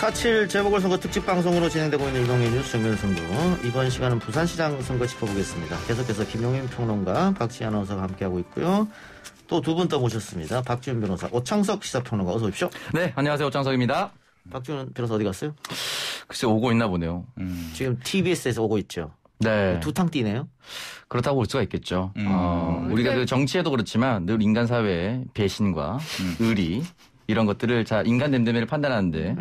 4.7 재보궐선거 특집 방송으로 진행되고 있는 이동의 뉴스 정면 선거. 이번 시간은 부산시장 선거 짚어보겠습니다. 계속해서 김용민 평론가, 박지희 아나운서가 함께하고 있고요. 또 두 분 더 모셨습니다. 박지훈 변호사, 오창석 시사평론가 어서 오십시오. 네, 안녕하세요. 오창석입니다. 박지훈 변호사 어디 갔어요? 글쎄 오고 있나 보네요. 지금 TBS에서 오고 있죠. 네. 두탕 뛰네요. 그렇다고 볼 수가 있겠죠. 우리가 그 정치에도 그렇지만 늘 인간 사회의 배신과 의리 이런 것들을 자 인간 됨됨이를 판단하는데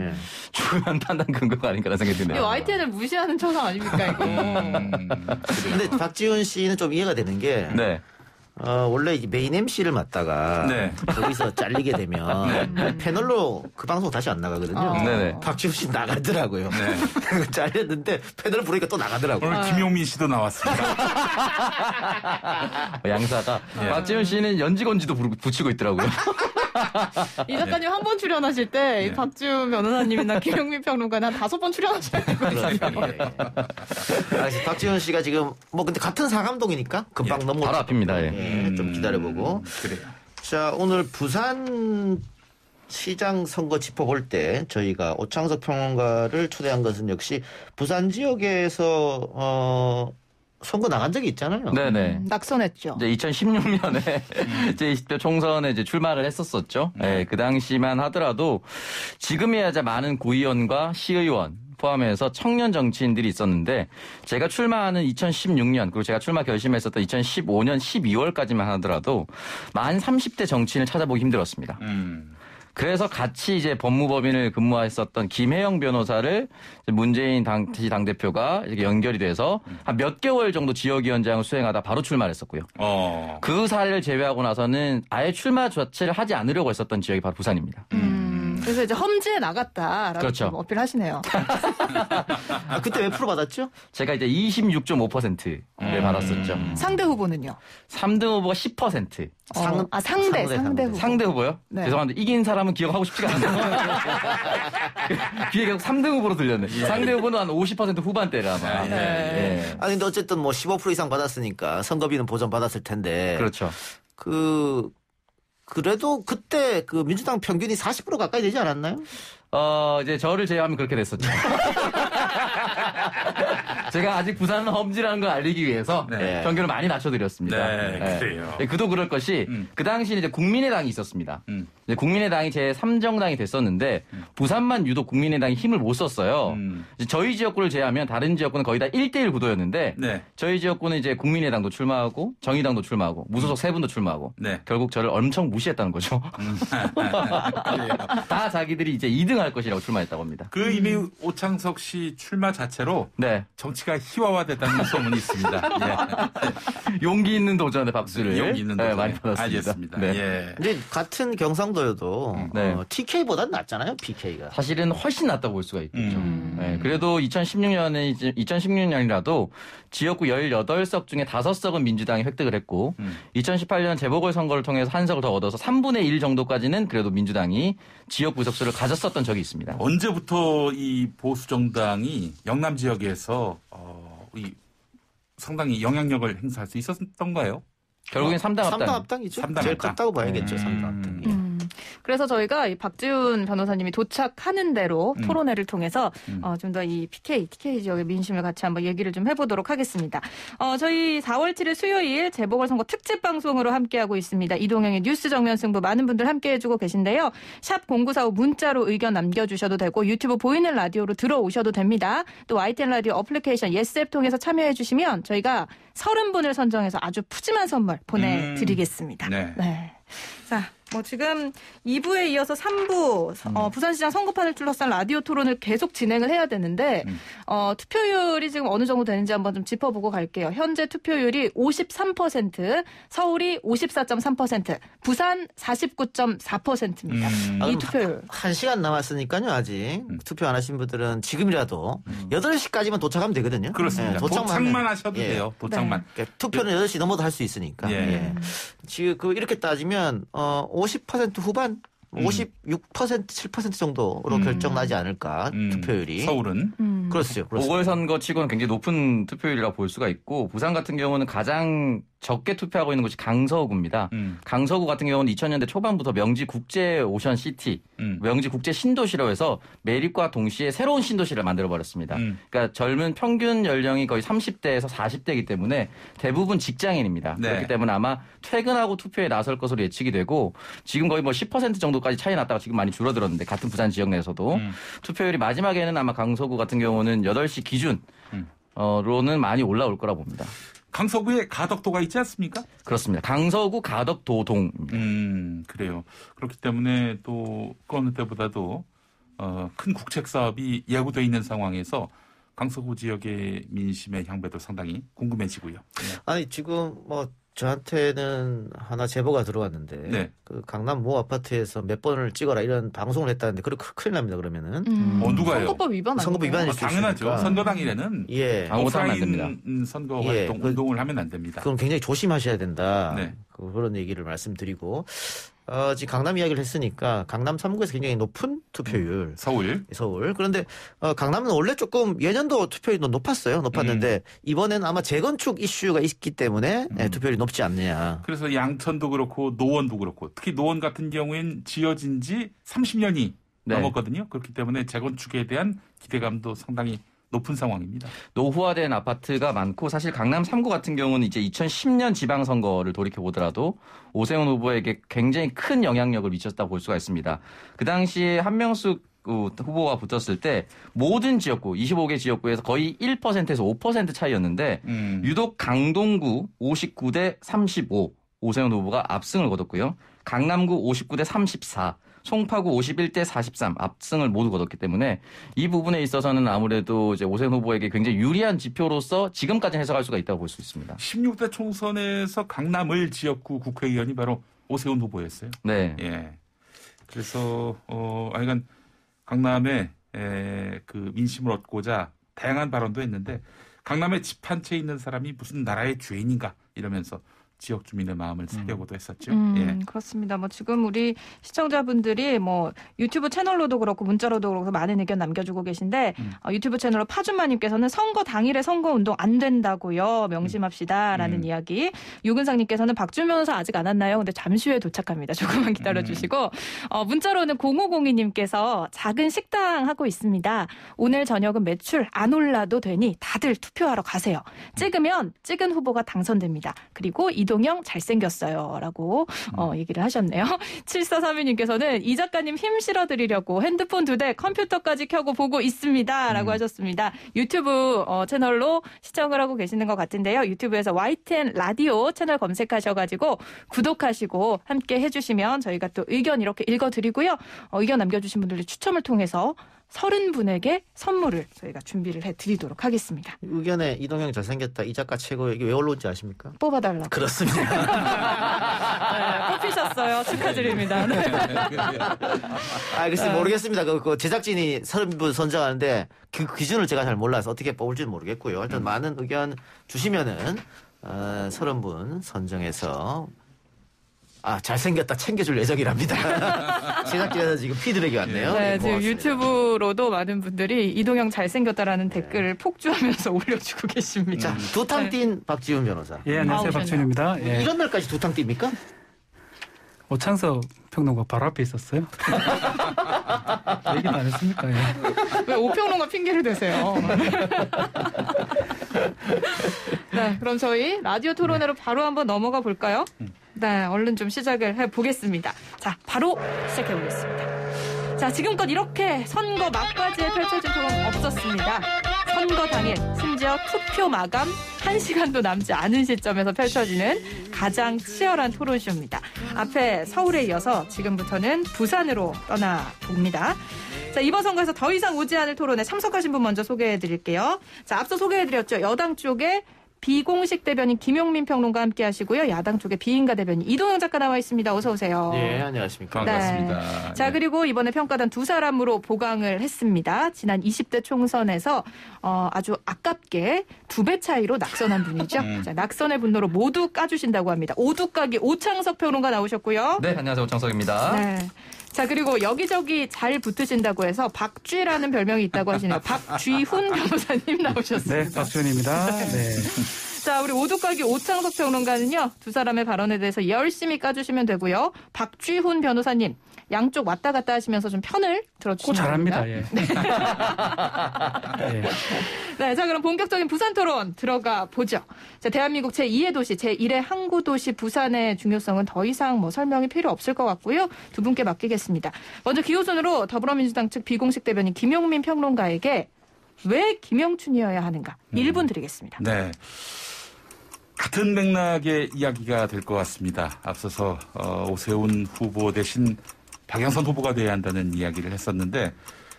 중요한 판단 근거가 아닌가라는 생각이 드네요. YTN을 무시하는 처상 아닙니까 이거. 근데 박지훈 씨는 좀 이해가 되는 게 네. 원래 메인 MC를 맡다가 네. 거기서 잘리게 되면 패널로 그 방송 다시 안 나가거든요. 네네. 박지훈 씨 나가더라고요. 네. 잘렸는데 패널 부르니까 또 나가더라고요. 오늘 김용민 씨도 나왔습니다. 양사가 박지훈 씨는 연지건지도 붙이고 있더라고요. 이 작가님 한 번 출연하실 때 박지훈 변호사님이나 김용민 평론가는 한 5번 출연하셔야 되거든요. 박지훈 씨가 지금 뭐 근데 같은 상암동이니까 금방 넘어 바로 앞입니다. 좀 기다려보고. 그래요. 자, 오늘 부산 시장 선거 짚어볼 때 저희가 오창석 평론가를 초대한 것은 역시 부산 지역에서 선거 나간 적이 있잖아요. 네네. 낙선했죠. 이제 2016년에 이제 20대 총선에 이제 출마를 했었었죠. 네, 그 당시만 하더라도 지금이야 이제 많은 구의원과 시의원 포함해서 청년 정치인들이 있었는데 제가 출마하는 2016년 그리고 제가 출마 결심했었던 2015년 12월까지만 하더라도 만 30대 정치인을 찾아보기 힘들었습니다. 그래서 같이 이제 법무법인을 근무했었던 김혜영 변호사를 문재인 당시 당대표가 이렇게 연결이 돼서 한 몇 개월 정도 지역위원장을 수행하다 바로 출마를 했었고요. 그 사례를 제외하고 나서는 아예 출마 자체를 하지 않으려고 했었던 지역이 바로 부산입니다. 그래서 이제 험지에 나갔다라고 그렇죠. 어필하시네요. 그때 몇 프로 받았죠? 제가 이제 26.5%를 받았었죠. 상대 후보는요? 3등 후보가 10%. 상대 후보. 상대 후보요? 네. 죄송한데 이긴 사람은 기억하고 싶지가 않네요. 귀에 계속 3등 후보로 들렸네. 상대 후보는 한 50% 후반대라 아마. 네. 아니 근데 어쨌든 뭐 15% 이상 받았으니까 선거비는 보전받았을 텐데. 그렇죠. 그래도 그때 그 민주당 평균이 40% 가까이 되지 않았나요? 이제 저를 제외하면 그렇게 됐었죠. 제가 아직 부산은 험지라는 걸 알리기 위해서 평균을 많이 낮춰드렸습니다. 네, 그래요. 그도 그럴 것이 그 당시에 이제 국민의당이 있었습니다. 이제 국민의당이 제 3정당이 됐었는데 부산만 유독 국민의당이 힘을 못 썼어요. 이제 저희 지역구를 제외하면 다른 지역구는 거의 다 1대1 구도였는데 저희 지역구는 이제 국민의당도 출마하고 정의당도 출마하고 무소속 세 분도 출마하고 결국 저를 엄청 무시했다는 거죠. 다 자기들이 이제 2등 할 것이라고 출마했다고 합니다. 그 이미 오창석 씨 출마 자체로 정치가 희화화됐다는 소문이 있습니다. 용기 있는 도전의 박수를 용기 있는 도전 많이 받았습니다. 알겠습니다. 근데 같은 경상도여도 TK보다는 낫잖아요, PK가. 사실은 훨씬 낫다고 볼 수가 있겠죠. 그래도 2016년이라도 지역구 18석 중에 5석은 민주당이 획득을 했고 2018년 재보궐선거를 통해서 한 석을 더 얻어서 3분의 1 정도까지는 그래도 민주당이 지역구 의석수를 가졌었던 적이 있습니다. 언제부터 이 보수 정당이 영남 지역에서 상당히 영향력을 행사할 수 있었던가요? 결국엔 3당 합당. 3당 합당이죠. 3당 제일 합당. 컸다고 봐야겠죠. 3당 합당이. 그래서 저희가 이 박지훈 변호사님이 도착하는 대로 토론회를 통해서 좀 더 이 TK 지역의 민심을 같이 한번 얘기를 좀 해보도록 하겠습니다. 저희 4월 7일 수요일 재보궐선거 특집 방송으로 함께하고 있습니다. 이동영의 뉴스 정면 승부 많은 분들 함께해주고 계신데요. 샵 0945 문자로 의견 남겨주셔도 되고 유튜브 보이는 라디오로 들어오셔도 됩니다. 또 YTN 라디오 어플리케이션 예스앱 통해서 참여해주시면 저희가 30분을 선정해서 아주 푸짐한 선물 보내드리겠습니다. 자, 뭐 지금 2부에 이어서 3부 부산시장 선거판을 둘러싼 라디오 토론을 계속 진행을 해야 되는데 투표율이 지금 어느 정도 되는지 한번 좀 짚어보고 갈게요. 현재 투표율이 53%, 서울이 54.3%, 부산 49.4%입니다. 이 투표율. 1시간 남았으니까요, 아직. 투표 안 하신 분들은 지금이라도 8시까지만 도착하면 되거든요. 그렇습니다. 도착만 하셔도 돼요. 도착만. 그러니까 투표는 8시 넘어도 할 수 있으니까. 지금 이렇게 따지면 50% 후반 56% 7% 정도로 결정나지 않을까 투표율이. 서울은. 그렇죠. 보궐선거 치고는 굉장히 높은 투표율이라고 볼 수가 있고 부산 같은 경우는 가장 적게 투표하고 있는 곳이 강서구입니다. 강서구 같은 경우는 2000년대 초반부터 명지 국제 오션 시티, 명지 국제 신도시로 해서 매립과 동시에 새로운 신도시를 만들어 버렸습니다. 그러니까 젊은 평균 연령이 거의 30대에서 40대이기 때문에 대부분 직장인입니다. 네. 그렇기 때문에 아마 퇴근하고 투표에 나설 것으로 예측이 되고 지금 거의 뭐 10% 정도까지 차이 났다가 지금 많이 줄어들었는데 같은 부산 지역 내에서도 투표율이 마지막에는 아마 강서구 같은 경우는 8시 기준으로는 많이 올라올 거라 봅니다. 강서구에 가덕도가 있지 않습니까? 그렇습니다. 강서구 가덕도동. 그래요. 그렇기 때문에 또 그 어느 때보다도 큰 국책 사업이 예고돼 있는 상황에서 강서구 지역의 민심의 향배도 상당히 궁금해지고요. 네. 아니 지금 뭐 저한테는 하나 제보가 들어왔는데 네. 그 강남 모 아파트에서 몇 번을 찍어라 이런 방송을 했다는데 그래 큰일 납니다. 그러면은 누가요? 선거법 위반 아니에요? 선거법 위반일 수 당연하죠. 있으니까. 선거 당일에는 예. 아무것도 하면 안 됩니다. 오프라인 선거 활동 운동을 하면 안 됩니다. 그럼 굉장히 조심하셔야 된다. 네. 그런 얘기를 말씀드리고 지금 강남 이야기를 했으니까 강남 3구에서 굉장히 높은 투표율. 서울. 그런데 강남은 원래 조금 예년도 투표율이 높았는데 이번에는 아마 재건축 이슈가 있기 때문에 투표율이 높지 않느냐. 그래서 양천도 그렇고 노원도 그렇고 특히 노원 같은 경우엔 지어진 지 30년이 네. 넘었거든요. 그렇기 때문에 재건축에 대한 기대감도 상당히 높은 상황입니다. 노후화된 아파트가 많고 사실 강남 3구 같은 경우는 이제 2010년 지방선거를 돌이켜보더라도 오세훈 후보에게 굉장히 큰 영향력을 미쳤다고 볼 수가 있습니다. 그 당시에 한명숙 후보가 붙었을 때 모든 지역구 25개 지역구에서 거의 1%에서 5% 차이였는데 유독 강동구 59대 35 오세훈 후보가 압승을 거뒀고요. 강남구 59대 34 송파구 51대 43 압승을 모두 거뒀기 때문에 이 부분에 있어서는 아무래도 이제 오세훈 후보에게 굉장히 유리한 지표로서 지금까지 해석할 수가 있다고 볼 수 있습니다. 16대 총선에서 강남을 지역구 국회의원이 바로 오세훈 후보였어요. 네. 예. 그래서 하여간 강남에 그 민심을 얻고자 다양한 발언도 했는데 강남에 집 한 채 있는 사람이 무슨 나라의 죄인인가 이러면서 지역 주민의 마음을 사려고도 했었죠. 예. 그렇습니다. 뭐 지금 우리 시청자분들이 뭐 유튜브 채널로도 그렇고 문자로도 그렇고 많은 의견 남겨주고 계신데 유튜브 채널로 파준마님께서는 선거 당일에 선거운동 안 된다고요. 명심합시다라는 이야기. 유근상님께서는 박준 변호사 아직 안 왔나요? 근데 잠시 후에 도착합니다. 조금만 기다려주시고 문자로는 0502님께서 작은 식당 하고 있습니다. 오늘 저녁은 매출 안 올라도 되니 다들 투표하러 가세요. 찍으면 찍은 후보가 당선됩니다. 그리고 이동영 잘생겼어요. 라고 얘기를 하셨네요. 7432님께서는 이 작가님 힘 실어드리려고 핸드폰 2대 컴퓨터까지 켜고 보고 있습니다. 라고 하셨습니다. 유튜브 채널로 시청을 하고 계시는 것 같은데요. 유튜브에서 YTN 라디오 채널 검색하셔가지고 구독하시고 함께 해주시면 저희가 또 의견 이렇게 읽어드리고요. 의견 남겨주신 분들의 추첨을 통해서 30분에게 선물을 저희가 준비를 해드리도록 하겠습니다. 의견에 이동영 잘생겼다. 이 작가 최고. 이게 왜 올라온지 아십니까? 뽑아달라고. 그렇습니다. 네, 뽑히셨어요. 축하드립니다. 네. 글쎄 모르겠습니다. 그 제작진이 30분 선정하는데 그 기준을 제가 잘 몰라서 어떻게 뽑을지는 모르겠고요. 일단 많은 의견 주시면은 30분 선정해서 잘생겼다 챙겨줄 예정이랍니다. 제작진에서 지금 피드백이 왔네요. 네, 지금 유튜브로도 많은 분들이 이동영 잘생겼다라는 댓글을 폭주하면서 올려주고 계십니다. 자, 두탕 뛴 박지훈 변호사. 예, 안녕하세요. 박지훈입니다. 예. 이런 날까지 두탕 뜁니까? 오창석 평론가 바로 앞에 있었어요. 얘기는 안 했습니까? 예. 왜 오평론가 핑계를 대세요? 네, 그럼 저희 라디오 토론회로 바로 한번 넘어가 볼까요? 네, 얼른 좀 시작을 해보겠습니다. 자, 바로 시작해보겠습니다. 자, 지금껏 이렇게 선거 막바지에 펼쳐진 토론 없었습니다. 선거 당일, 심지어 투표 마감 1시간도 남지 않은 시점에서 펼쳐지는 가장 치열한 토론쇼입니다. 앞에 서울에 이어서 지금부터는 부산으로 떠나봅니다. 자, 이번 선거에서 더 이상 오지 않을 토론에 참석하신 분 먼저 소개해드릴게요. 자, 앞서 소개해드렸죠. 여당 쪽에 비공식 대변인 김용민 평론가 함께 하시고요. 야당 쪽에 비인가 대변인 이동영 작가 나와 있습니다. 어서 오세요. 네, 안녕하십니까. 반갑습니다. 네. 자, 그리고 이번에 평가단 2사람으로 보강을 했습니다. 지난 20대 총선에서 아주 아깝게 2배 차이로 낙선한 분이죠. 자, 낙선의 분노로 모두 까주신다고 합니다. 오두까기 오창석 평론가 나오셨고요. 네, 안녕하세요. 오창석입니다. 네. 자, 그리고 여기저기 잘 붙으신다고 해서 박쥐라는 별명이 있다고 하시네요. 박쥐훈 변호사님 나오셨습니다. 네, 박지훈입니다. 네. 자, 우리 오두까기 오창석 평론가는요. 두 사람의 발언에 대해서 열심히 까주시면 되고요. 박쥐훈 변호사님. 양쪽 왔다 갔다 하시면서 좀 편을 들어주시면 됩니다. 잘합니다. 예. 예. 네, 자 그럼 본격적인 부산 토론 들어가 보죠. 자, 대한민국 제2의 도시, 제1의 항구 도시 부산의 중요성은 더 이상 뭐 설명이 필요 없을 것 같고요. 두 분께 맡기겠습니다. 먼저 기호순으로 더불어민주당 측 비공식 대변인 김용민 평론가에게 왜 김영춘이어야 하는가 1분 드리겠습니다. 네. 같은 맥락의 이야기가 될 것 같습니다. 앞서서 오세훈 후보 대신 박영선 후보가 돼야 한다는 이야기를 했었는데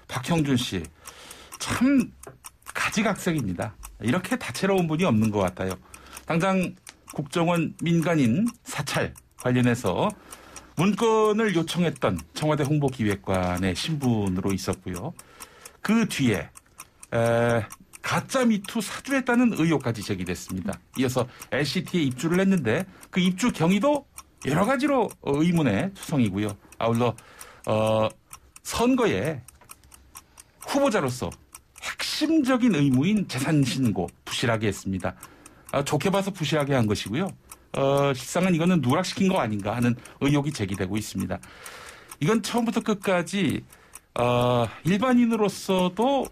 박형준 씨 참 가지각색입니다. 이렇게 다채로운 분이 없는 것 같아요. 당장 국정원 민간인 사찰 관련해서 문건을 요청했던 청와대 홍보기획관의 신분으로 있었고요. 그 뒤에 가짜 미투 사주했다는 의혹까지 제기됐습니다. 이어서 LCT에 입주를 했는데 그 입주 경위도 여러 가지로 의문의 투성이고요. 아울러 선거에 후보자로서 핵심적인 의무인 재산 신고 부실하게 했습니다. 좋게 봐서 부실하게 한 것이고요. 실상은 이거는 누락시킨 거 아닌가 하는 의혹이 제기되고 있습니다. 이건 처음부터 끝까지 일반인으로서도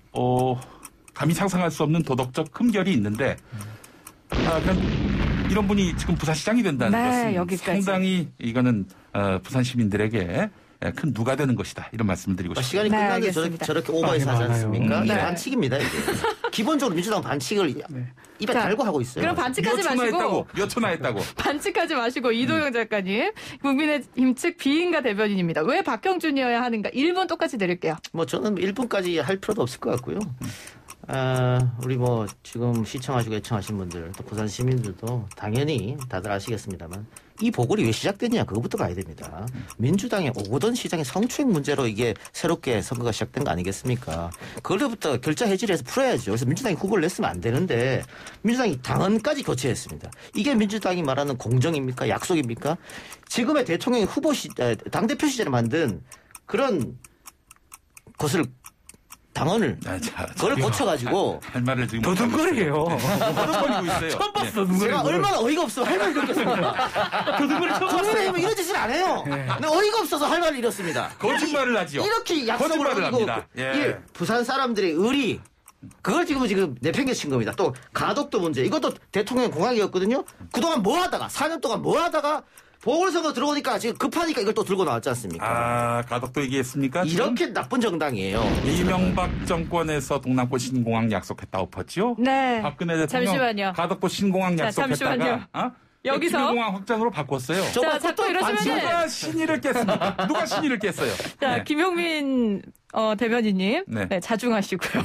감히 상상할 수 없는 도덕적 흠결이 있는데 이런 분이 지금 부산시장이 된다는 것은 여기까지. 상당히 이거는 부산 시민들에게 큰 누가 되는 것이다. 이런 말씀을 드리고 싶습니다. 시간이 끝나게 저렇게 오버해서 하지 않습니까? 이게 네. 반칙입니다. 이게. 기본적으로 민주당 반칙을 입에 자, 달고 하고 있어요. 그럼 반칙하지 마시고 몇 초나 했다고. 반칙하지 마시고 이도영 작가님 국민의힘 측 비인가 대변인입니다. 왜 박형준이어야 하는가 1분 똑같이 드릴게요. 뭐 저는 1분까지 할 필요도 없을 것 같고요. 우리 뭐 지금 시청하시고 애청하신 분들 또 부산 시민들도 당연히 다들 아시겠습니다만 이 보궐이 왜 시작됐냐 그거부터 가야 됩니다. 민주당의 오거돈 시장의 성추행 문제로 이게 새롭게 선거가 시작된 거 아니겠습니까? 그걸로부터 결자 해지를 해서 풀어야죠. 그래서 민주당이 후보를 냈으면 안 되는데 민주당이 당헌까지 교체했습니다. 이게 민주당이 말하는 공정입니까? 약속입니까? 지금의 대통령 후보 당대표 시절에 만든 그런 것을 당헌을 그걸 고쳐가지고 할 말을 지금 도둑거리예요. 도둑거리고 있어요. 처음 봤어. 제가 누구를. 얼마나 어이가 없으면 할 말을 잃겠습니까? 도둑거리 처음 봤어요. 국민의힘은 이런 짓을 안 해요. 근데 어이가 없어서 할 말을 잃었습니다. 거짓말을 하지요. 이렇게 약속을 거짓말을 하고 합니다. 예. 부산 사람들의 의리 그걸 지금 내팽개친 겁니다. 또 가덕도 문제 이것도 대통령 공약이었거든요. 그동안 뭐 하다가 4년 동안 뭐 하다가 보궐선거 들어오니까 지금 급하니까 이걸 또 들고 나왔지 않습니까? 가덕도 얘기했습니까? 이렇게 나쁜 정당이에요. 이명박 정권에서 동남권 신공항 약속했다 엎었죠? 네. 박근혜 대통령 잠시만요. 가덕도 신공항 자, 약속했다가 잠시만요. 여기서 김해공항 확장으로 바꿨어요. 자, 자꾸 이러시면은 누가 신의를 깼습니까? 누가 신의를 깼어요? 자, 네. 김용민 대변인님 네. 자중하시고요.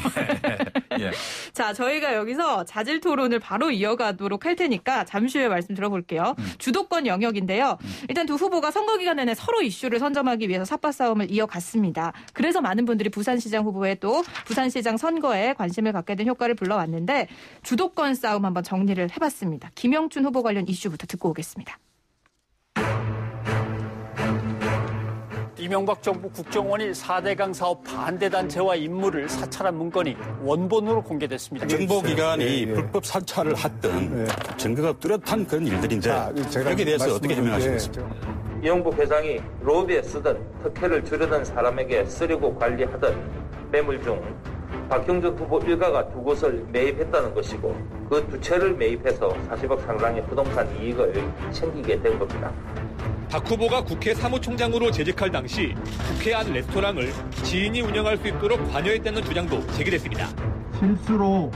예. 자, 저희가 여기서 자질 토론을 바로 이어가도록 할 테니까 잠시 후에 말씀 들어볼게요. 주도권 영역인데요. 일단 두 후보가 선거 기간 내내 서로 이슈를 선점하기 위해서 삿바 싸움을 이어갔습니다. 그래서 많은 분들이 부산시장 후보에 또 부산시장 선거에 관심을 갖게 된 효과를 불러왔는데 주도권 싸움 한번 정리를 해봤습니다. 김영춘 후보 관련 이슈부터 듣고 오겠습니다. 이명박 정부 국정원이 4대강 사업 반대 단체와 인물을 사찰한 문건이 원본으로 공개됐습니다. 정보기관이 불법 사찰을 했던 증거가 뚜렷한 그런 일들인데 여기에 대해서 어떻게 해명하시겠습니까? 이용복 회장이 로비에 쓰던 특혜를 주려던 사람에게 쓰려고 관리하던 매물 중 박형준 후보 일가가 두 곳을 매입했다는 것이고 그 두 채를 매입해서 40억 상당의 부동산 이익을 챙기게 된 겁니다. 박 후보가 국회 사무총장으로 재직할 당시 국회 안 레스토랑을 지인이 운영할 수 있도록 관여했다는 주장도 제기됐습니다. 실수로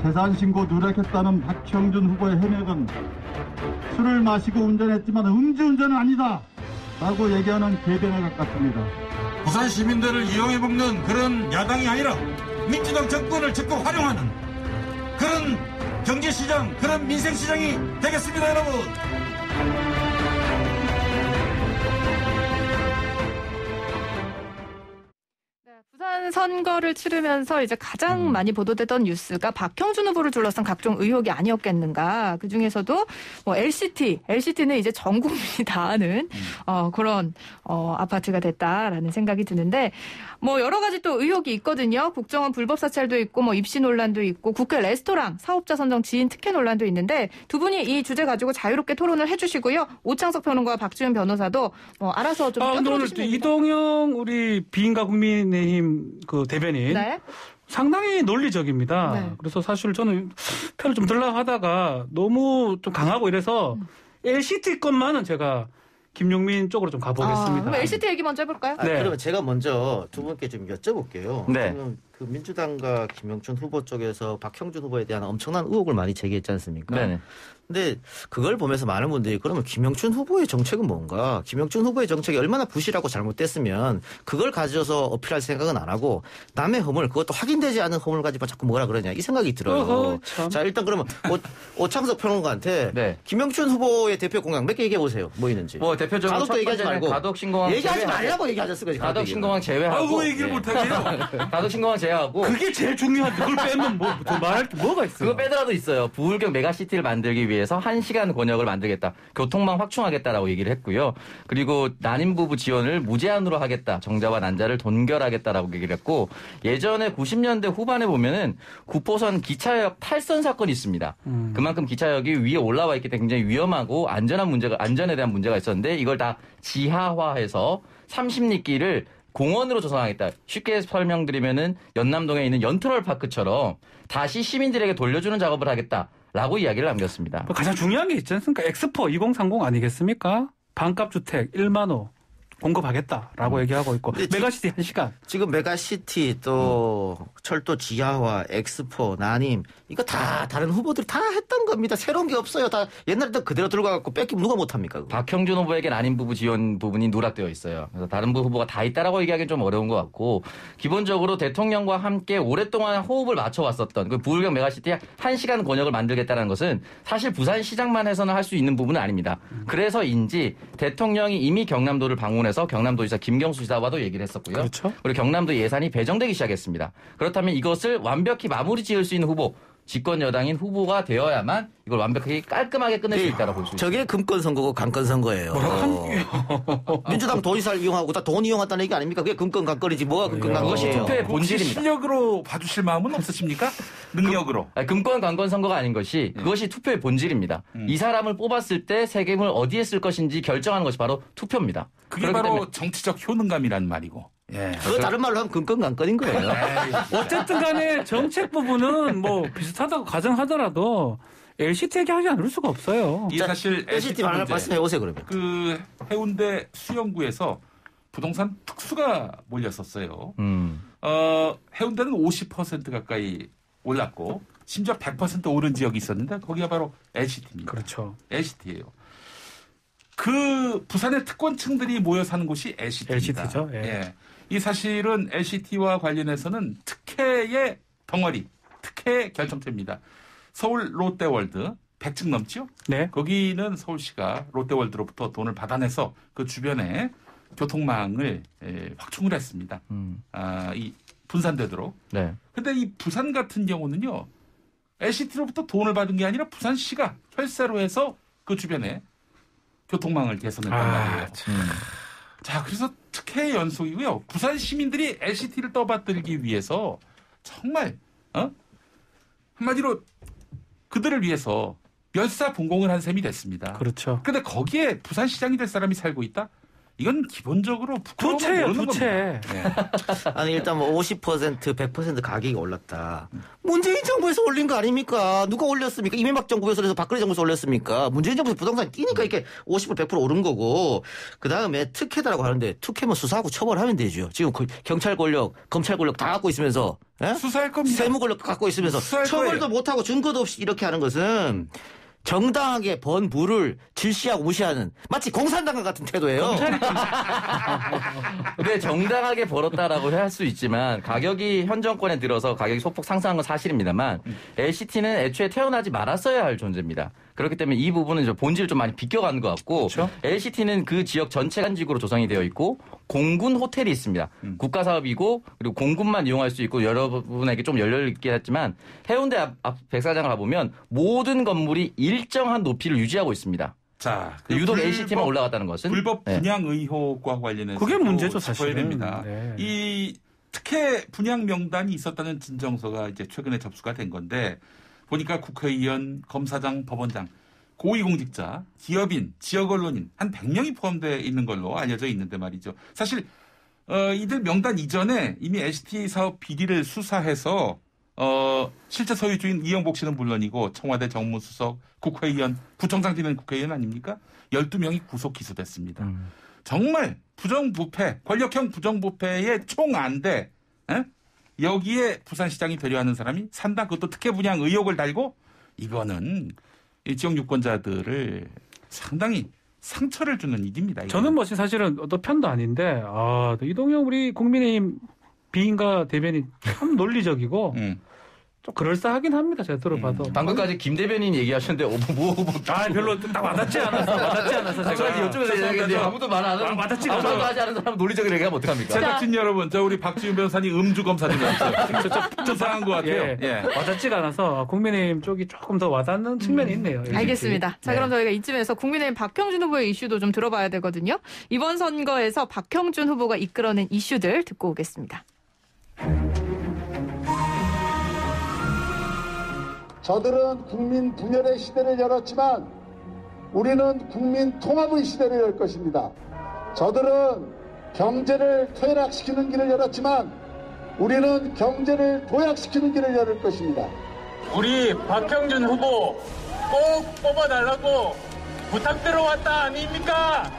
재산 신고 누락했다는 박형준 후보의 해명은 술을 마시고 운전했지만 음주운전은 아니다 라고 얘기하는 궤변에 가깝습니다. 부산 시민들을 이용해 먹는 그런 야당이 아니라 민주당 정권을 적극 활용하는 그런 경제시장, 그런 민생시장이 되겠습니다, 여러분. 부산 부산 선거를 치르면서 이제 가장 많이 보도되던 뉴스가 박형준 후보를 둘러싼 각종 의혹이 아니었겠는가. 그 중에서도 뭐 LCT는 이제 전 국민이 다 아는 그런 아파트가 됐다라는 생각이 드는데 뭐 여러 가지 또 의혹이 있거든요. 국정원 불법 사찰도 있고 뭐 입시 논란도 있고 국회 레스토랑 사업자 선정 지인 특혜 논란도 있는데 두 분이 이 주제 가지고 자유롭게 토론을 해주시고요. 오창석 평론가와 박지훈 변호사도 알아서 좀 오늘 껴들어주시면 됩니다. 이동영 우리 비인가 국민의힘 그 대변인 네. 상당히 논리적입니다. 네. 그래서 사실 저는 표를 좀 들라 하다가 너무 좀 강하고 이래서 LCT 것만은 제가 김용민 쪽으로 좀 가보겠습니다. 그럼 LCT 얘기 먼저 해볼까요? 네. 그러면 제가 먼저 두 분께 좀 여쭤볼게요. 네. 지금 그 민주당과 김영춘 후보 쪽에서 박형준 후보에 대한 엄청난 의혹을 많이 제기했지 않습니까? 네네. 근데 그걸 보면서 많은 분들이 그러면 김영춘 후보의 정책은 뭔가? 김영춘 후보의 정책이 얼마나 부실하고 잘못됐으면 그걸 가져서 어필할 생각은 안 하고 남의 허물, 그것도 확인되지 않은 허물 가지고 자꾸 뭐라 그러냐 이 생각이 들어요. 자, 일단 그러면 오창석 평론가한테 네. 김영춘 후보의 대표 공약 몇 개 얘기해 보세요. 뭐 있는지. 뭐 대표적으로 가덕도 얘기하지 말고. 가덕 신공항 얘기하지 말라고 얘기하셨을 거지. 가덕 신공항 제외하고. 왜 얘기를 못하게요? 가덕 신공항 제외하고. 그게 제일 중요한데 그걸 빼면 더 말할 게 뭐가 있어요? 그거 빼더라도 있어요. 부울경 메가시티를 만들기 위해서 1시간 권역을 만들겠다. 교통망 확충하겠다라고 얘기를 했고요. 그리고 난임 부부 지원을 무제한으로 하겠다. 정자와 난자를 동결하겠다라고 얘기를 했고 예전에 90년대 후반에 보면은 9호선 기차역 탈선 사건이 있습니다. 그만큼 기차역이 위에 올라와 있기 때문에 굉장히 위험하고 안전에 대한 문제가 있었는데 이걸 다 지하화해서 30리길을 공원으로 조성하겠다. 쉽게 설명드리면은 연남동에 있는 연트럴 파크처럼 다시 시민들에게 돌려주는 작업을 하겠다라고 이야기를 남겼습니다. 가장 중요한 게 있지 않습니까? 엑스포 2030 아니겠습니까? 반값 주택 1만 호 공급하겠다라고 얘기하고 있고 메가시티 1시간. 지금 메가시티 또 철도 지하화, 엑스포, 난임 이거 다 다른 후보들이 다 했던 겁니다. 새로운 게 없어요. 다 옛날에 그대로 들고 갖고 뺏기면 누가 못합니까? 그거. 박형준 후보에게 난임 부부 지원 부분이 누락되어 있어요. 그래서 다른 후보가 다 있다라고 얘기하기는 좀 어려운 것 같고 기본적으로 대통령과 함께 오랫동안 호흡을 맞춰왔었던 그 부울경 메가시티 1시간 권역을 만들겠다는 것은 사실 부산시장만 해서는 할 수 있는 부분은 아닙니다. 그래서인지 대통령이 이미 경남도를 방문해서 경남도지사 김경수 지사와도 얘기를 했었고요. 그렇죠. 그리고 경남도 예산이 배정되기 시작했습니다. 그렇다면 이것을 완벽히 마무리 지을 수 있는 후보, 집권 여당인 후보가 되어야만 이걸 완벽하게 깔끔하게 끝낼 수 있다고 볼 수 있습니다. 저게 금권 선거고 강권 선거예요. 민주당 도지사를 이용하고 다 돈 이용했다는 얘기 아닙니까? 그게 금권 강권이지 뭐가 금권 그것이 강권이에요. 투표의 본질입니다. 실력으로 봐주실 마음은 없으십니까? 능력으로. 금권 강권 선거가 아닌 것이 그것이 투표의 본질입니다. 이 사람을 뽑았을 때 세금을 어디에 쓸 것인지 결정하는 것이 바로 투표입니다. 그게 바로 정치적 효능감이란 말이고. 예. 그거 다른 말로 하면 금권 강권인 거예요. 어쨌든 간에 정책 부분은 뭐 비슷하다고 가정하더라도 LCT 얘기하지 않을 수가 없어요. 이 사실 LCT 말씀해 오세요 그러면. 그 해운대 수영구에서 부동산 특수가 몰렸었어요. 해운대는 50% 가까이 올랐고 심지어 100% 오른 지역이 있었는데 거기가 바로 LCT입니다. 그렇죠. LCT예요. 그 부산의 특권층들이 모여 사는 곳이 LCT입니다. LCT죠. 예. 예. 이 사실은 LCT와 관련해서는 특혜의 덩어리, 특혜 결정체입니다. 서울 롯데월드 100층 넘죠? 네. 거기는 서울시가 롯데월드로부터 돈을 받아내서 그 주변에 교통망을 확충을 했습니다. 이 분산되도록. 네. 근데 이 부산 같은 경우는요. LCT로부터 돈을 받은 게 아니라 부산시가 혈세로 해서 그 주변에 교통망을 개선했단 말이에요. 자, 그래서 특혜의 연속이고요. 부산 시민들이 LCT를 떠받들기 위해서 정말 한마디로 그들을 위해서 멸사분공을 한 셈이 됐습니다. 그렇죠. 근데 거기에 부산시장이 될 사람이 살고 있다? 이건 기본적으로 부채예요, 부채. 네. 아니 일단 뭐 50%, 100% 가격이 올랐다. 문재인 정부에서 올린 거 아닙니까? 누가 올렸습니까? 이명박 정부에서 박근혜 정부에서 올렸습니까? 문재인 정부에서 부동산이 뛰니까 이렇게 50% 100% 오른 거고 그 다음에 특혜다라고 하는데 특혜면 수사하고 처벌하면 되죠. 지금 경찰 권력, 검찰 권력 다 갖고 있으면서 수사할 겁니다. 세무 권력 갖고 있으면서 처벌도 못하고 증거도 없이 이렇게 하는 것은 정당하게 번 부를 질시하고 무시하는 마치 공산당과 같은 태도예요. 근데 정당하게 벌었다라고 할 수 있지만 가격이 현 정권에 들어서 가격이 소폭 상승한 건 사실입니다만 LCT는 애초에 태어나지 말았어야 할 존재입니다. 그렇기 때문에 이 부분은 본질을 좀 많이 비껴가는 것 같고 그렇죠? LCT는 그 지역 전체가 한직으로 조성이 되어 있고 공군 호텔이 있습니다. 국가 사업이고 그리고 공군만 이용할 수 있고 여러분에게 좀 열려있긴 했지만 해운대 앞 백사장을 가보면 모든 건물이 일정한 높이를 유지하고 있습니다. 자, 유독 LCT만 올라갔다는 것은 불법 분양 의혹과 관련해서 그게 문제죠, 짚어야 사실은. 됩니다. 네. 이 특혜 분양 명단이 있었다는 진정서가 이제 최근에 접수가 된 건데 보니까 국회의원, 검사장, 법원장, 고위공직자, 기업인, 지역 언론인 한 100명이 포함되어 있는 걸로 알려져 있는데 말이죠. 사실 이들 명단 이전에 이미 LCT 사업 비리를 수사해서 실제 소유주인 이영복 씨는 물론이고 청와대 정무수석, 국회의원, 구청장 지낸 국회의원 아닙니까? 12명이 구속 기소됐습니다. 정말 부정부패, 권력형 부정부패의 총안대 여기에 부산시장이 배려하는 사람이 산다. 그것도 특혜 분양 의혹을 달고 이거는 이 지역 유권자들을 상당히 상처를 주는 일입니다. 이거는. 저는 뭐 사실은 어떤 편도 아닌데 이동영 우리 국민의힘 비인가 대변인 참 논리적이고 좀 그럴싸하긴 합니다. 제가 들어봐도. 방금까지 김 대변인 얘기하셨는데 별로 딱 와닿지 않아서 제가 이쪽에서 얘기했는데 아무도 말 안 하는 와닿지가 아무도 않아요. 하지 않은 사람 논리적으로 얘기하면 어떡합니까? 제작진 여러분, 저 우리 박지훈 변호사님 음주 검사님이었어요. 좀 상한 것 같아요. 예. 와닿지가 않아서 국민의힘 쪽이 조금 더 와닿는 측면이 있네요. 알겠습니다. 자, 그럼 저희가 이쯤에서 국민의힘 박형준 후보의 이슈도 좀 들어봐야 되거든요. 이번 선거에서 박형준 후보가 이끌어낸 이슈들 듣고 오겠습니다. 저들은 국민 분열의 시대를 열었지만 우리는 국민 통합의 시대를 열 것입니다. 저들은 경제를 퇴락시키는 길을 열었지만 우리는 경제를 도약시키는 길을 열을 것입니다. 우리 박형준 후보 꼭 뽑아달라고 부탁드려왔다 아닙니까?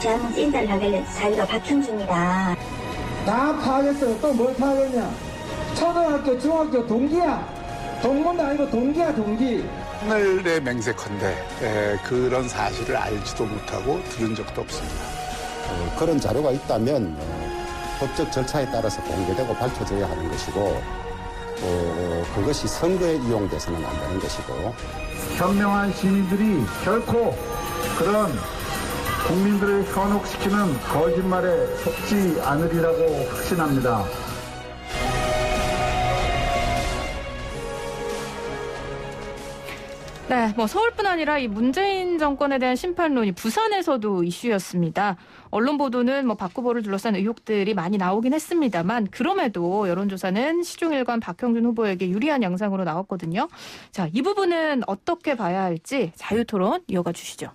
대한민국 인사를 하길래 자기가 박형준이다. 다 파악했어요. 또 뭘 파악했냐? 초등학교, 중학교 동기야. 동문도 아니고 동기야, 동기. 하늘에 맹세컨대 그런 사실을 알지도 못하고 들은 적도 없습니다. 그런 자료가 있다면 법적 절차에 따라서 공개되고 밝혀져야 하는 것이고 그것이 선거에 이용돼서는 안 되는 것이고 현명한 시민들이 결코 그런 국민들을 현혹시키는 거짓말에 속지 않으리라고 확신합니다. 네, 뭐 서울뿐 아니라 이 문재인 정권에 대한 심판론이 부산에서도 이슈였습니다. 언론 보도는 뭐 박 후보를 둘러싼 의혹들이 많이 나오긴 했습니다만 그럼에도 여론조사는 시종일관 박형준 후보에게 유리한 양상으로 나왔거든요. 자, 이 부분은 어떻게 봐야 할지 자유토론 이어가 주시죠.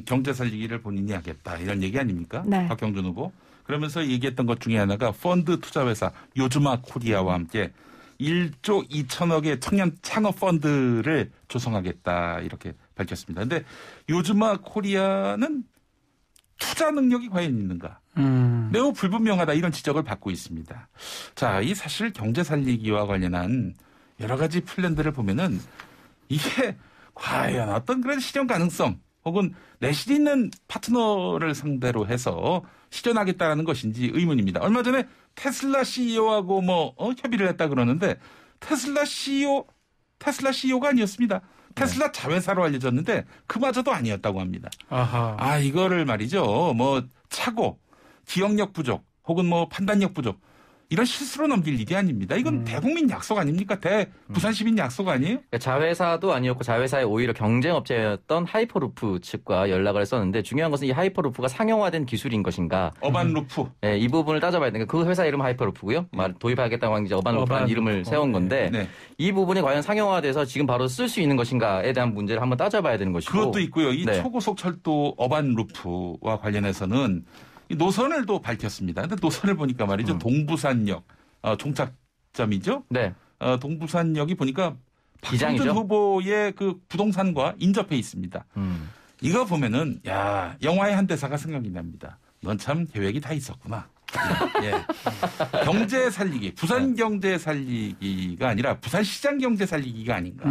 경제 살리기를 본인이 하겠다 이런 얘기 아닙니까? 네. 박형준 후보. 그러면서 얘기했던 것 중에 하나가 펀드 투자회사 요즈마 코리아와 함께 1조 2천억의 청년 창업 펀드를 조성하겠다 이렇게 밝혔습니다. 그런데 요즈마 코리아는 투자 능력이 과연 있는가? 매우 불분명하다 이런 지적을 받고 있습니다. 자, 이 사실 경제 살리기와 관련한 여러 가지 플랜들을 보면은 이게 과연 어떤 그런 실현 가능성 혹은 내실 있는 파트너를 상대로 해서 실현하겠다는 것인지 의문입니다. 얼마 전에 테슬라 CEO하고 협의를 했다 그러는데 테슬라 CEO가 아니었습니다. 테슬라 자회사로 알려졌는데 그마저도 아니었다고 합니다. 아하. 이거를 말이죠. 착오, 기억력 부족 혹은 판단력 부족 이런 실수로 넘길 일이 아닙니다. 이건 대국민 약속 아닙니까? 부산 시민 약속 아니에요? 그러니까 자회사도 아니었고 자회사의 오히려 경쟁업체였던 하이퍼루프 측과 연락을 했었는데 중요한 것은 이 하이퍼루프가 상용화된 기술인 것인가. 어반루프. 네, 이 부분을 따져봐야 되니까 그 회사 이름은 하이퍼루프고요. 도입하겠다고 한 게 어반루프라는 이름을 세운 건데 네. 이 부분이 과연 상용화돼서 지금 바로 쓸 수 있는 것인가에 대한 문제를 한번 따져봐야 되는 것이고. 그것도 있고요. 이 초고속 철도 어반루프와 관련해서는 이 노선을 또 밝혔습니다. 근데 노선을 보니까 말이죠. 동부산역 종착점이죠. 네. 동부산역이 보니까 기장이죠. 박형준 후보의 그 부동산과 인접해 있습니다. 이거 보면은 영화의 한 대사가 생각이 납니다. 넌 참 계획이 다 있었구나. 예. 경제 살리기, 부산 경제 살리기가 아니라 부산시장 경제 살리기가 아닌가.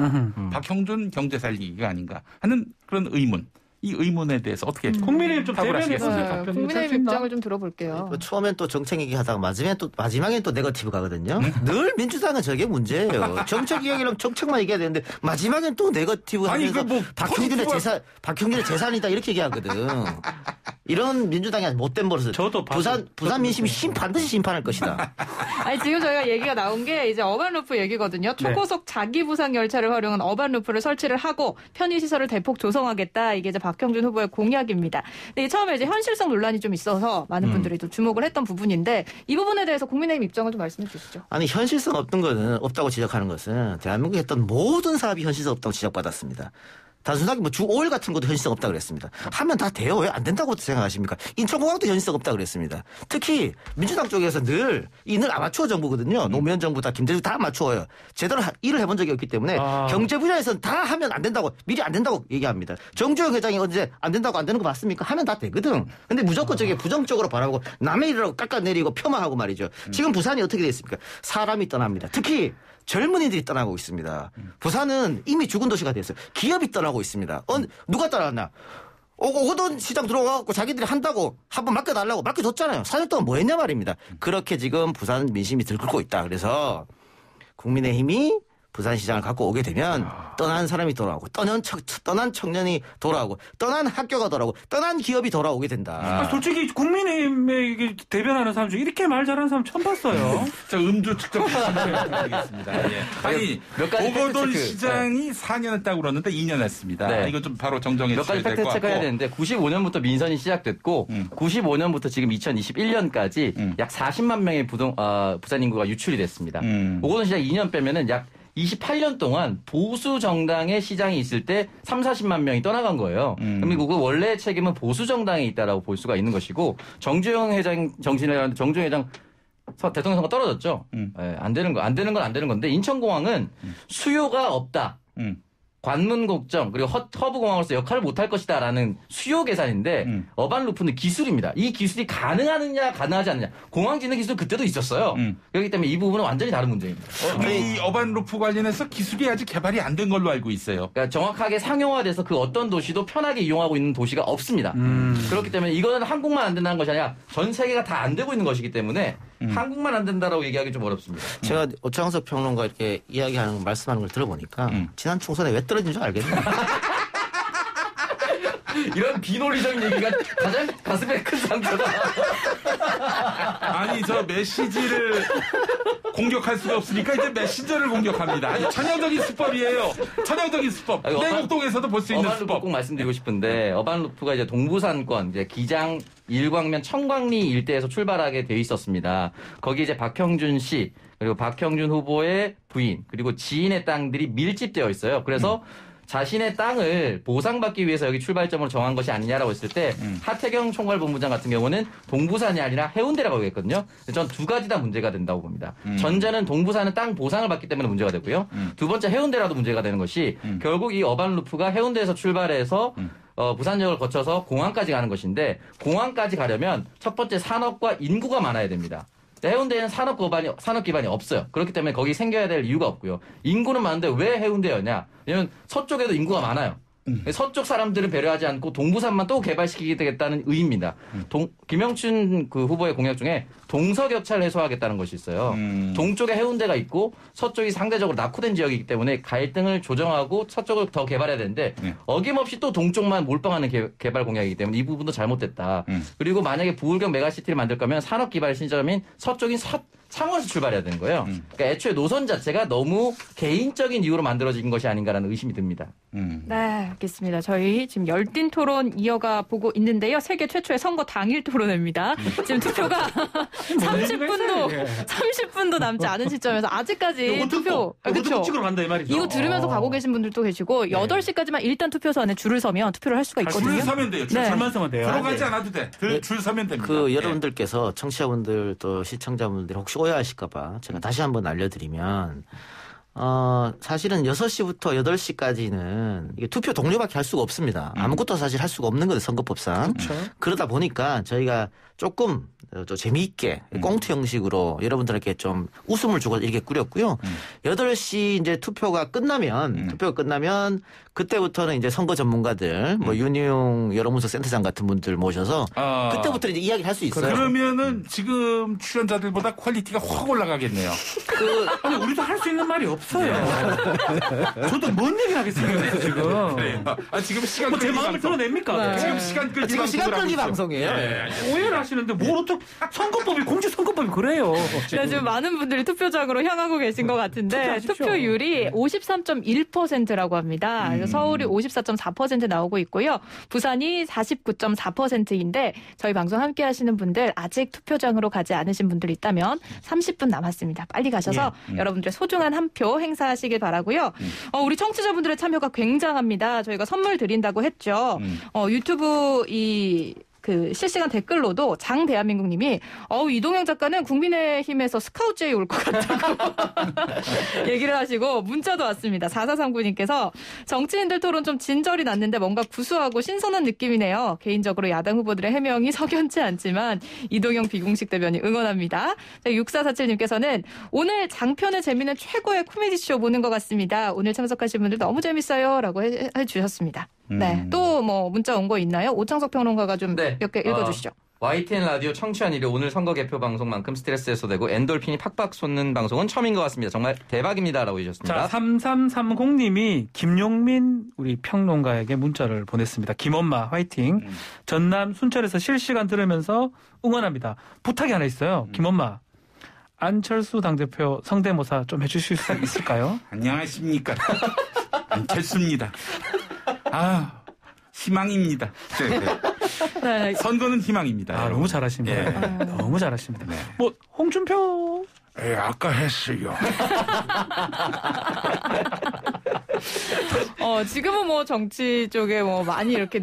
박형준 경제 살리기가 아닌가 하는 그런 의문. 이 의문에 대해서 어떻게 국민의힘 좀 대변해서 국민의힘 입장을 좀 들어볼게요. 처음엔 또 정책 얘기하다가 마지막엔 또 네거티브 가거든요. 늘 민주당은 저게 문제예요. 정책 이야기랑 정책만 얘기해야 되는데 마지막엔 또 네거티브 하면서 박형준의 재산이다 이렇게 얘기하거든. 이런 민주당이 아주 못된 버릇을. 저도 부산 민심이 반드시 심판할 것이다. 아니 지금 저희가 얘기가 나온 게 이제 어반루프 얘기거든요. 초고속 자기 부상 열차를 활용한 어반루프를 설치를 하고 편의시설을 대폭 조성하겠다. 이게 이제 박형준 후보의 공약입니다. 근데 처음에 이제 현실성 논란이 좀 있어서 많은 분들이 또 주목을 했던 부분인데 이 부분에 대해서 국민의힘 입장을 좀 말씀해 주시죠. 아니 현실성 없다고 지적하는 것은 대한민국에 했던 모든 사업이 현실성 없다고 지적받았습니다. 단순하게 주 5일 같은 것도 현실성 없다고 그랬습니다. 하면 다 돼요. 왜 안 된다고 생각하십니까? 인천공항도 현실성 없다고 그랬습니다. 특히 민주당 쪽에서 늘 아마추어 정부거든요. 노무현 정부 다 김대중 다 아마추어예요. 제대로 일을 해본 적이 없기 때문에 경제 분야에서는 다 하면 안 된다고 미리 안 된다고 얘기합니다. 정주영 회장이 언제 안 된다고 안 되는 거 봤습니까? 하면 다 되거든. 근데 무조건 저게 부정적으로 바라보고 남의 일이라고 깎아내리고 폄하하고 말이죠. 지금 부산이 어떻게 됐습니까? 사람이 떠납니다. 특히 젊은이들이 떠나고 있습니다. 부산은 이미 죽은 도시가 됐어요. 기업이 떠나고 있습니다. 누가 떠났나? 오거돈 시장 들어와갖고 자기들이 한다고 한번 맡겨달라고 맡겨줬잖아요. 4년 동안 뭐 했냐 말입니다. 그렇게 지금 부산 민심이 들끓고 있다. 그래서 국민의힘이 부산시장을 갖고 오게 되면 떠난 사람이 돌아오고 떠난 청년이 돌아오고 떠난 학교가 돌아오고 떠난 기업이 돌아오게 된다. 솔직히 국민의힘에 대변하는 사람 중에 이렇게 말 잘하는 사람 처음 봤어요. 자, 음주 측정하겠습니다. 예. 아니 오거돈 시장이 4년 했다고 그러는데 2년 했습니다. 네. 이건 좀 바로 정정해 주셔야 될 것 같고. 몇 가지 팩트 체크해야 되는데 95년부터 민선이 시작됐고 95년부터 지금 2021년까지 약 40만 명의 부산 인구가 유출이 됐습니다. 오거돈 시장 2년 빼면은 약 28년 동안 보수 정당의 시장이 있을 때 30-40만 명이 떠나간 거예요. 그럼 그 원래의 책임은 보수 정당에 있다라고 볼 수가 있는 것이고 정주영 회장 정신을 하는데 정주영 회장 대통령 선거 떨어졌죠. 안 되는 건 안 되는 건데 인천공항은 수요가 없다. 관문 걱정 그리고 허브 공항으로서 역할을 못할 것이다라는 수요 계산인데 어반루프는 기술입니다. 이 기술이 가능하느냐 가능하지 않느냐. 공항 짓는 기술 그때도 있었어요. 그렇기 때문에 이 부분은 완전히 다른 문제입니다. 이 어반루프 관련해서 기술이 아직 개발이 안 된 걸로 알고 있어요. 그러니까 정확하게 상용화돼서 그 어떤 도시도 편하게 이용하고 있는 도시가 없습니다. 그렇기 때문에 이거는 한국만 안 된다는 것이 아니라 전 세계가 다 안 되고 있는 것이기 때문에 한국만 안 된다라고 얘기하기 좀 어렵습니다. 제가 오창석 평론가 이렇게 이야기하는 말씀하는 걸 들어보니까 지난 총선에 왜 떨어진 줄 알겠네요. 이런 비논리적인 얘기가 가장 가슴에 큰 상처다. 아니 저 메시지를 공격할 수가 없으니까 이제 메신저를 공격합니다. 아주 천연적인 수법이에요. 천연적인 수법. 내곡동에서도 볼 수 있는 어반루프 수법. 꼭 말씀드리고 싶은데 어반루프가 이제 동부산권 이제 기장 일광면 청광리 일대에서 출발하게 돼 있었습니다. 거기 이제 박형준 씨 그리고 박형준 후보의 부인 그리고 지인의 땅들이 밀집되어 있어요. 그래서 자신의 땅을 보상받기 위해서 여기 출발점으로 정한 것이 아니냐라고 했을 때 하태경 총괄본부장 같은 경우는 동부산이 아니라 해운대라고 했거든요. 전 두 가지 다 문제가 된다고 봅니다. 전제는 동부산은 땅 보상을 받기 때문에 문제가 되고요. 두 번째 해운대라도 문제가 되는 것이 결국 이 어반루프가 해운대에서 출발해서 부산역을 거쳐서 공항까지 가는 것인데 공항까지 가려면 첫 번째 산업과 인구가 많아야 됩니다. 해운대에는 산업 기반이 없어요. 그렇기 때문에 거기 생겨야 될 이유가 없고요. 인구는 많은데 왜 해운대였냐? 왜냐면 서쪽에도 인구가 많아요. 서쪽 사람들을 배려하지 않고 동부산만 또 개발시키겠다는 의의입니다. 김영춘 그 후보의 공약 중에 동서격차를 해소하겠다는 것이 있어요. 동쪽에 해운대가 있고 서쪽이 상대적으로 낙후된 지역이기 때문에 갈등을 조정하고 서쪽을 더 개발해야 되는데 어김없이 또 동쪽만 몰빵하는 개발 공약이기 때문에 이 부분도 잘못됐다. 그리고 만약에 부울경 메가시티를 만들 거면 산업기반 신점인 서쪽인 창원에서 출발해야 되는 거예요. 그러니까 애초에 노선 자체가 너무 개인적인 이유로 만들어진 것이 아닌가라는 의심이 듭니다. 네, 알겠습니다. 저희 지금 열띤 토론 이어가 보고 있는데요. 세계 최초의 선거 당일 토론회입니다. 지금 투표가 30분도 남지 않은 시점에서 아직까지 투표. 그렇죠. 찍으러 간다 이 말이죠. 이거 들으면서 가고 계신 분들도 계시고 8시까지만 일단 투표소 안에 줄을 서면 투표를 할 수가 있거든요. 줄 서면 돼요. 줄만 서면 돼요. 들어가지 않아도 돼. 줄 서면 됩니다. 여러분들께서 청취자분들 또 시청자분들 혹시 오해하실까 봐 제가 다시 한번 알려드리면 사실은 6시부터 8시까지는 이게 투표 동료밖에 할 수가 없습니다. 아무것도 사실 할 수가 없는 거예요, 선거법상. 그렇죠. 그러다 보니까 저희가 조금 재미있게 꽁트 형식으로 여러분들에게 좀 웃음을 주고 이렇게 꾸렸고요. 8시 이제 투표가 끝나면 그때부터는 이제 선거 전문가들 뭐 윤희용 여론분석 센터장 같은 분들 모셔서 그때부터 이제 이야기를 할 수 있어요. 그러면은 지금 출연자들보다 퀄리티가 확 올라가겠네요. 아니 우리도 할 수 있는 말이 없어요. 저도 뭔 얘기 하겠어요 지금. 그래요. 지금 시간 끌기 제 마음을 드러냅니까? 네. 지금 시간 끌기 방송이에요. 네. 오해를 하시는데 뭘 어떻게 선거법이 공직선거법이 그래요. 지금 많은 분들이 투표장으로 향하고 계신 것 같은데 투표율이 53.1%라고 합니다. 서울이 54.4% 나오고 있고요. 부산이 49.4%인데 저희 방송 함께 하시는 분들 아직 투표장으로 가지 않으신 분들 있다면 30분 남았습니다. 빨리 가셔서 여러분들의 소중한 한 표 행사하시길 바라고요. 우리 청취자분들의 참여가 굉장합니다. 저희가 선물 드린다고 했죠. 유튜브 실시간 댓글로도 장대한민국님이 이동영 작가는 국민의힘에서 스카우트제이 올 것 같다고 얘기를 하시고 문자도 왔습니다. 4439님께서 정치인들 토론 좀 진절이 났는데 뭔가 구수하고 신선한 느낌이네요. 개인적으로 야당 후보들의 해명이 석연치 않지만 이동영 비공식 대변인 응원합니다. 6447님께서는 오늘 장편의 재미는 최고의 코미디쇼 보는 것 같습니다. 오늘 참석하신 분들 너무 재밌어요 라고 해주셨습니다. 네, 또 뭐 문자 온 거 있나요? 오창석 평론가가 좀 몇 개 읽어주시죠. YTN 라디오 청취한 일이 오늘 선거 개표 방송만큼 스트레스 해소되고 엔돌핀이 팍팍 솟는 방송은 처음인 것 같습니다. 정말 대박입니다라고 해주셨습니다. 자, 3330님이 김용민 우리 평론가에게 문자를 보냈습니다. 김엄마 화이팅. 전남 순천에서 실시간 들으면서 응원합니다. 부탁이 하나 있어요. 김엄마. 안철수 당대표 성대모사 좀 해주실 수 있을까요? 안녕하십니까. 안철수입니다. 희망입니다. 네. 선거는 희망입니다. 너무 잘하십니다. 너무 잘하십니다. 네. 뭐 홍준표 아까 했어요. 지금은 뭐 정치 쪽에 뭐 많이 이렇게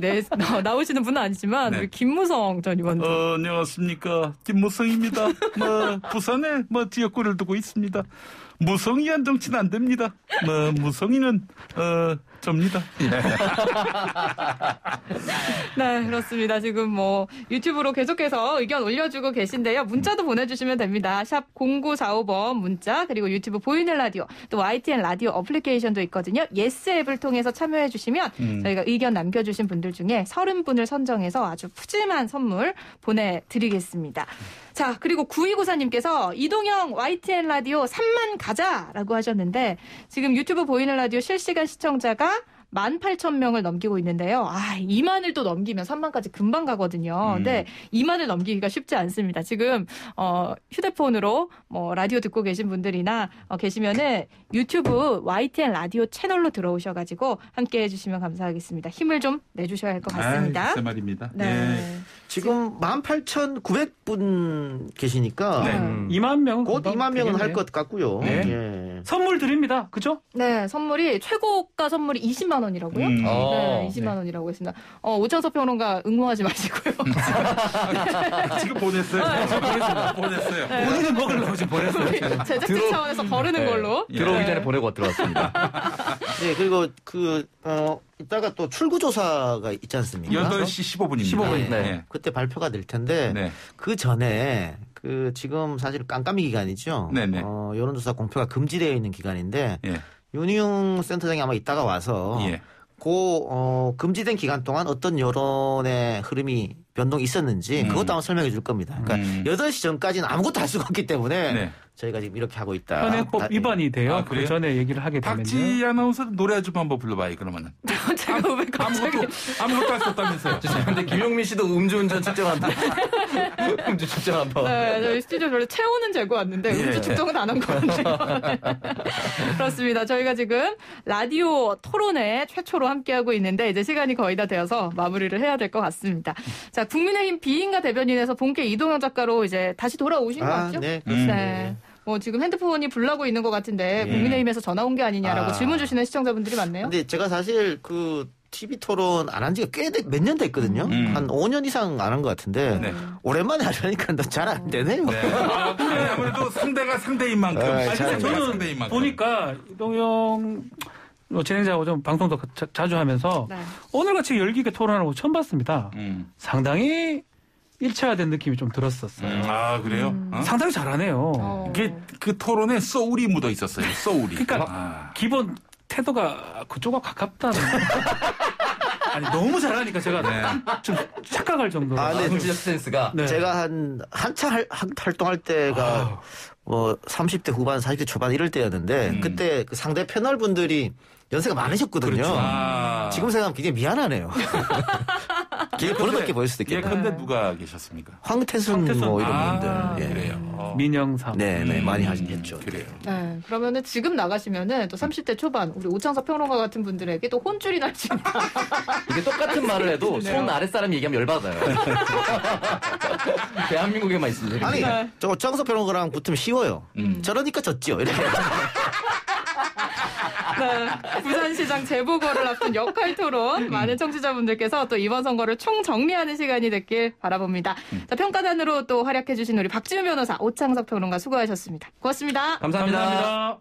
나오시는 분은 아니지만 우리 김무성 전 의원님. 안녕하십니까. 김무성입니다. 부산에 지역구를 두고 있습니다. 무성의한 정치는 안 됩니다. 무성의는 접니다. 네, 그렇습니다. 지금 뭐 유튜브로 계속해서 의견 올려주고 계신데요. 문자도 보내주시면 됩니다. 샵 0945번 문자 그리고 유튜브 보이는 라디오 또 YTN 라디오 어플리케이션도 있거든요. 예스 앱을 통해서 참여해 주시면 저희가 의견 남겨주신 분들 중에 30분을 선정해서 아주 푸짐한 선물 보내드리겠습니다. 자, 그리고 9294님께서 이동영 YTN 라디오 3만 가자라고 하셨는데 지금 유튜브 보이는 라디오 실시간 시청자가 18,000명을 넘기고 있는데요. 2만을 또 넘기면 3만까지 금방 가거든요. 근데 2만을 넘기기가 쉽지 않습니다. 지금 휴대폰으로 뭐 라디오 듣고 계신 분들이나 계시면은 유튜브 YTN 라디오 채널로 들어오셔가지고 함께 해주시면 감사하겠습니다. 힘을 좀 내주셔야 할 것 같습니다. 글쎄 말입니다. 네. 지금 18,900분 계시니까 2만 명 곧 2만 명은 할 것 같고요. 네. 예. 선물 드립니다. 그죠? 네, 선물이 최고가 선물이 20만 원이라고요? 네, 20만 원이라고 했습니다. 오창석 평론가 응모하지 마시고요. 지금 보냈어요. 보냈어요. 네. 본인은 먹으려고 지금 보냈어요. 제작진 차원에서 거르는 걸로. 들어오기 전에 보내고 들어왔습니다. 네, 그리고 이따가 또 출구조사가 있지 않습니까? 8시 15분입니다. 15분. 네. 그때 발표가 될 텐데 그 전에 지금 사실 깜깜이 기간이죠. 여론조사 공표가 금지되어 있는 기간인데 윤희용 센터장이 아마 이따가 와서 금지된 기간 동안 어떤 여론의 흐름이 변동이 있었는지 그것도 아마 설명해 줄 겁니다. 그러니까 8시 전까지는 아무것도 할 수가 없기 때문에 저희가 지금 이렇게 하고 있다. 현행법 위반이 돼요. 그 전에 얘기를 하게 되면요. 박지 아나운서 노래 좀 한번 불러봐요. 그러면은. 제가 왜 갑자기 아무것도 할 수 없다면서요. 근데 김용민 씨도 음주운전 측정한다. 음주 측정 한번. 네, 저희 스튜디오 별로 체온은 재고 왔는데 음주 측정은 안 한 것 같네요. 그렇습니다. 저희가 지금 라디오 토론회 최초로 함께하고 있는데 이제 시간이 거의 다 되어서 마무리를 해야 될 것 같습니다. 자, 국민의힘 비인가 대변인에서 본캐 이동영 작가로 이제 다시 돌아오신 것 같죠? 네. 네. 지금 핸드폰이 불나고 있는 것 같은데 국민의힘에서 전화 온 게 아니냐라고 질문 주시는 시청자분들이 많네요. 근데 제가 사실 TV 토론 안 한 지가 몇 년 됐거든요. 한 5년 이상 안 한 것 같은데 네. 오랜만에 하려니까 잘 안 되네요. 네. 근데 아무래도 상대가 상대인 만큼. 저는 보니까 이동영 진행자하고 좀 방송도 자주 하면서 오늘같이 열기게 토론하는 거 처음 봤습니다. 상당히 1차화된 느낌이 좀 들었었어요. 아, 그래요? 상당히 잘하네요. 이게 그 토론에 소울이 묻어 있었어요. 소울이. 그러니까 기본 태도가 그쪽과 가깝다는. 아니 너무 잘하니까 제가 좀 착각할 정도로. 정치적 센스가. 제가 한참 활동할 때가 뭐 30대 후반, 40대 초반 이럴 때였는데 그때 그 상대 패널 분들이 연세가 많으셨거든요. 그렇죠. 지금 생각하면 굉장히 미안하네요. 되게 버릇없게 보일 수도 있겠다. 예컨대 누가 계셨습니까? 황태순 뭐 이런 분들. 그래요. 민영삼. 네, 많이 하셨겠죠. 그래요. 네, 그러면은 지금 나가시면은 또 30대 초반 우리 오창석 평론가 같은 분들에게 또 혼쭐이 날 수 있다. 이게 똑같은 말을 해도 손 아랫사람 얘기하면 열받아요. 대한민국에만 있습니다. 아니, 저 오창석 평론가랑 붙으면 쉬워요. 저러니까 졌지요. 이렇게. 네, 부산시장 재보궐을 앞둔 역할 토론 많은 청취자분들께서 또 이번 선거를 총정리하는 시간이 됐길 바라봅니다. 자, 평가단으로 또 활약해주신 우리 박지훈 변호사, 오창석 평론가 수고하셨습니다. 고맙습니다. 감사합니다. 감사합니다.